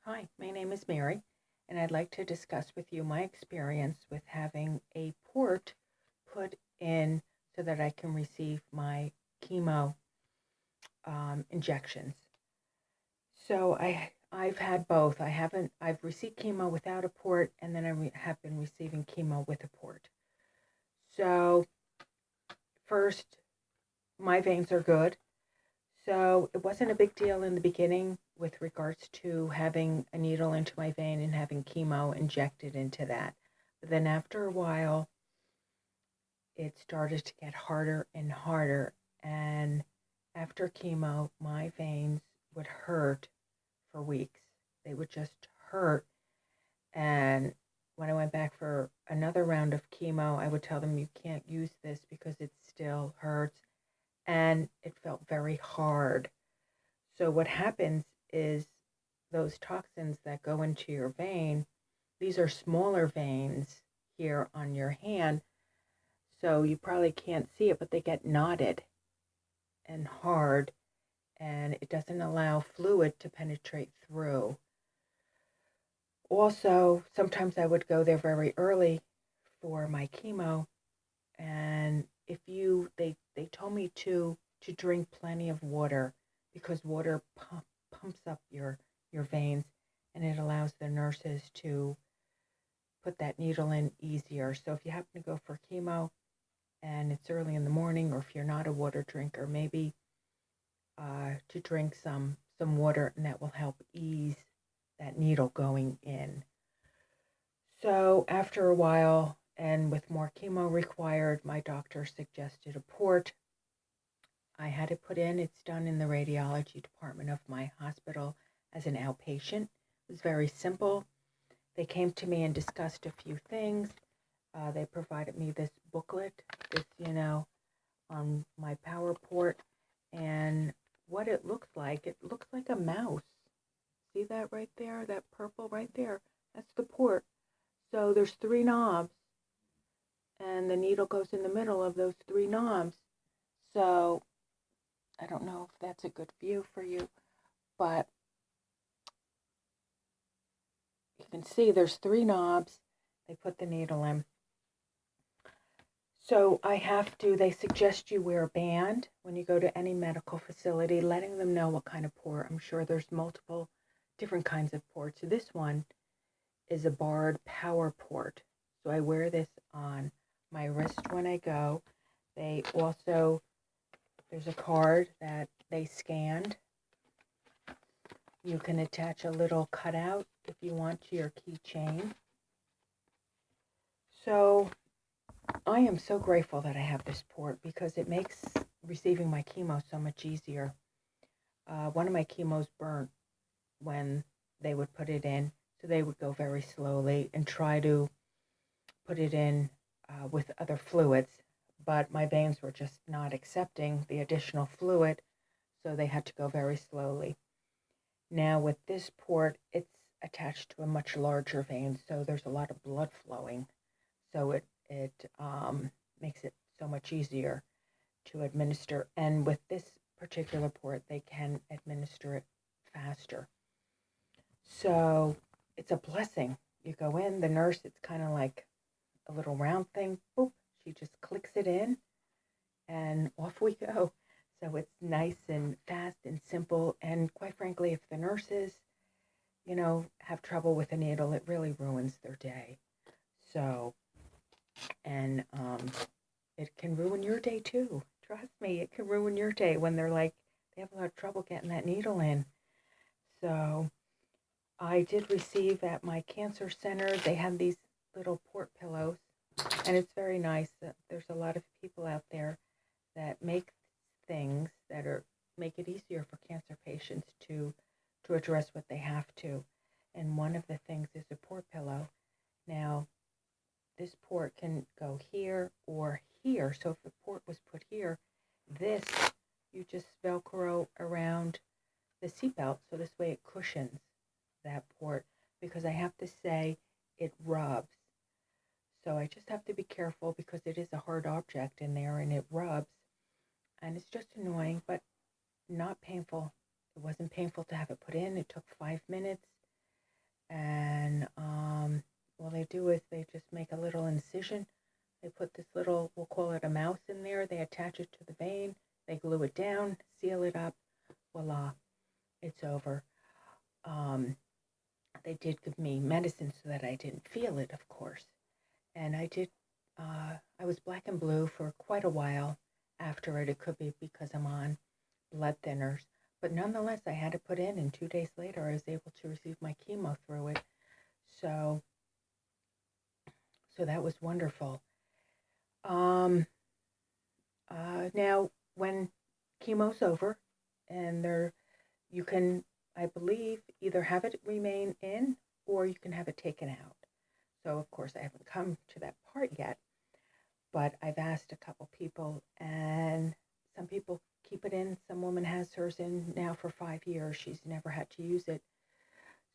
Hi, my name is Mary, and I'd like to discuss with you my experience with having a port put in so that I can receive my chemo injections. So I've had both. I've received chemo without a port, and then have been receiving chemo with a port. So first, my veins are good. So it wasn't a big deal in the beginning with regards to having a needle into my vein and having chemo injected into that. But then after a while, it started to get harder and harder. And after chemo, my veins would hurt for weeks. They would just hurt. And when I went back for another round of chemo, I would tell them, you can't use this because it still hurts. And it felt very hard. So what happens is those toxins that go into your vein, these are smaller veins here on your hand, so you probably can't see it, but they get knotted and hard, and it doesn't allow fluid to penetrate through. Also, sometimes I would go there very early for my chemo, and they told me to drink plenty of water because water pumps up your veins, and it allows the nurses to put that needle in easier. So if you happen to go for chemo and it's early in the morning, or if you're not a water drinker, maybe to drink some water, and that will help ease that needle going in. So after a while, and with more chemo required, my doctor suggested a port. I had it put in. It's done in the radiology department of my hospital as an outpatient. It was very simple. They came to me and discussed a few things. They provided me this booklet, on my power port, and what it looks like a mouse. See that right there? That purple right there? That's the port. So there's 3 knobs, and the needle goes in the middle of those 3 knobs. So I don't know if that's a good view for you, but you can see there's 3 knobs. They put the needle in. So they suggest you wear a band when you go to any medical facility, letting them know what kind of port. I'm sure there's multiple different kinds of ports. So this one is a barred power port. So I wear this on my wrist when I go. There's a card that they scanned. You can attach a little cutout if you want to your keychain. So I am so grateful that I have this port because it makes receiving my chemo so much easier. One of my chemos burnt when they would put it in, so they would go very slowly and try to put it in with other fluids, but my veins were just not accepting the additional fluid, so they had to go very slowly. Now with this port, it's attached to a much larger vein, so there's a lot of blood flowing, so it makes it so much easier to administer. And with this particular port, they can administer it faster. So it's a blessing. You go in, the nurse, it's kind of like a little round thing. Boop, she just clicks it in, and off we go. So it's nice and fast and simple. And quite frankly, if the nurses, have trouble with a needle, it really ruins their day. So, and it can ruin your day too. Trust me, it can ruin your day when they have a lot of trouble getting that needle in. So I did receive at my cancer center, they have these little port pillows, and it's very nice. There's a lot of people out there that make things that make it easier for cancer patients to address what they have to. And one of the things is a port pillow. Now, this port can go here or here. So if the port was put here, you just Velcro around the seatbelt, so this way it cushions that port, because I have to say it rubs. So I just have to be careful because it is a hard object in there and it rubs. And it's just annoying, but not painful. It wasn't painful to have it put in. It took 5 minutes. And all they do is they just make a little incision. They put this little, we'll call it a mouse in there. They attach it to the vein. They glue it down, seal it up. Voila, it's over. They did give me medicine so that I didn't feel it, of course. And I was black and blue for quite a while after it. It could be because I'm on blood thinners. But nonetheless, I had to put in, and 2 days later, I was able to receive my chemo through it. So that was wonderful. Now, when chemo's over, and you can, I believe, either have it remain in or you can have it taken out. So, of course, I haven't come to that part yet, but I've asked a couple people, and some people keep it in. Some woman has hers in now for 5 years. She's never had to use it.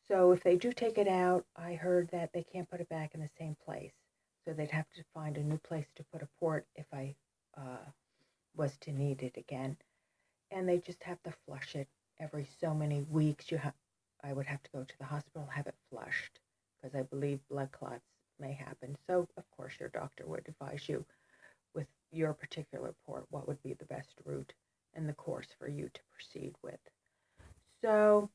So if they do take it out, I heard that they can't put it back in the same place. So they'd have to find a new place to put a port if I was to need it again. And they just have to flush it every so many weeks. I would have to go to the hospital, have it flushed, because I believe blood clots may happen. So, of course, your doctor would advise you with your particular port what would be the best route and the course for you to proceed with. So,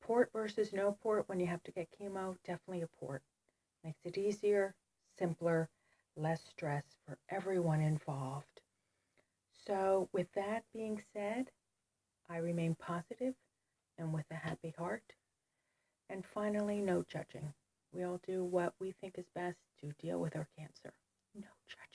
port versus no port when you have to get chemo, definitely a port. Makes it easier, simpler, less stress for everyone involved. So, with that being said, I remain positive and with a happy heart. And finally, no judging. We all do what we think is best to deal with our cancer. No judging.